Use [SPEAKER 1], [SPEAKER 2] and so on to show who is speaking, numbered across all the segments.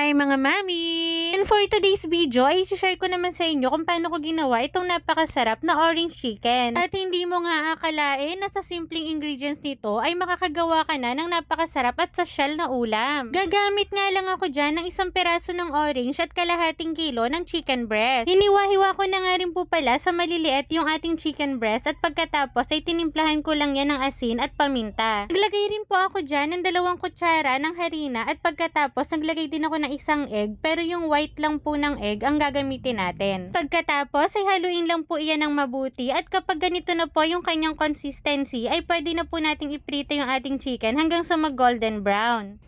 [SPEAKER 1] Hi mga mami! And for today's video ay share ko naman sa inyo kung paano ko ginawa itong napakasarap na orange chicken. At hindi mo nga akalain na sa simpleng ingredients nito ay makakagawa ka na ng napakasarap at sosyal na ulam. Gagamit nga lang ako dyan ng isang peraso ng orange at kalahating kilo ng chicken breast. Hiniwa-hiwa ko na nga rin po pala sa maliliit yung ating chicken breast at pagkatapos ay tinimplahan ko lang yan ng asin at paminta. Naglagay rin po ako dyan ng 2 kutsara ng harina at pagkatapos naglagay din ako ng isang egg pero yung white lang po ng egg ang gagamitin natin. Pagkatapos ay haluin lang po iyan ng mabuti at kapag ganito na po yung kanyang consistency ay pwede na po nating iprito yung ating chicken hanggang sa mag golden brown.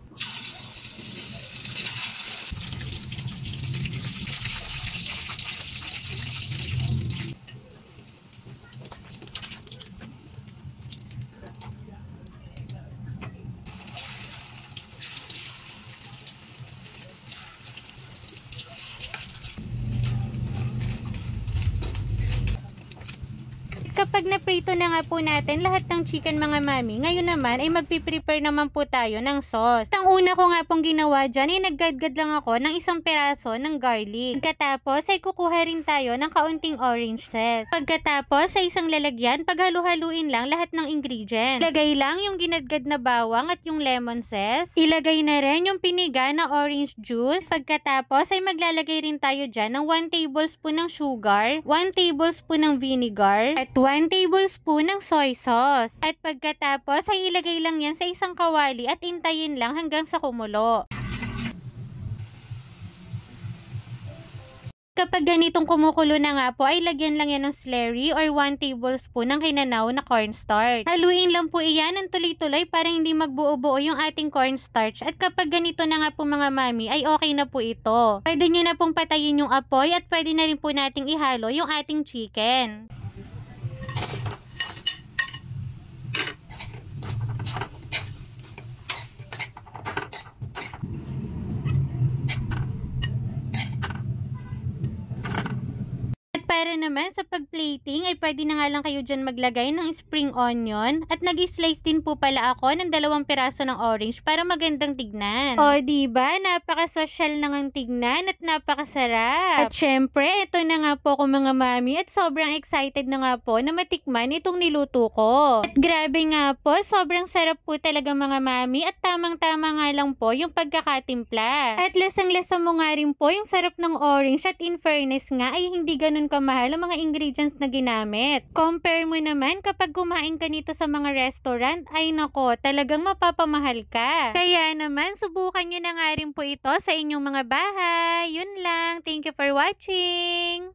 [SPEAKER 1] Kapag naprito na nga po natin lahat ng chicken mga mami, ngayon naman ay magpiprepare naman po tayo ng sauce. Ang una ko nga pong ginawa dyan ay naggadgad lang ako ng isang peraso ng garlic. Pagkatapos ay kukuha rin tayo ng kaunting orange zest. Pagkatapos sa isang lalagyan, paghalu-haluin lang lahat ng ingredients. Ilagay lang yung ginadgad na bawang at yung lemon zest. Ilagay na rin yung piniga na orange juice. Pagkatapos ay maglalagay rin tayo dyan ng 1 tablespoon ng sugar, 1 tablespoon ng vinegar, at 1 tablespoon ng soy sauce. At pagkatapos ay ilagay lang yan sa isang kawali at intayin lang hanggang sa kumulo. Kapag ganitong kumukulo na nga po ay lagyan lang yan ng slurry or 1 tablespoon ng hinanaw na cornstarch. Haluin lang po iyan ng tuloy-tuloy para hindi magbuo-buo yung ating cornstarch at kapag ganito na nga po mga mami ay okay na po ito. Pwede nyo na pong patayin yung apoy at pwede na rin po nating ihalo yung ating chicken. Para naman sa pag-plating ay pwede na nga lang kayo dyan maglagay ng spring onion at nag-slice din po pala ako ng 2 piraso ng orange para magandang tignan. O diba, napaka-social na ngang tignan at napakasarap. At syempre, ito na nga po ko mga mami at sobrang excited na nga po na matikman itong niluto ko. At grabe nga po, sobrang sarap po talaga mga mami at tamang-tama nga lang po yung pagkakatimpla. At lasang-lasa mo nga rin po yung sarap ng orange at in fairness nga ay hindi ganun kamahal ang mga ingredients na ginamit. Compare mo naman kapag kumain ka nito sa mga restaurant, ay nako, talagang mapapamahal ka. Kaya naman, subukan nyo na nga rin po ito sa inyong mga bahay. Yun lang. Thank you for watching!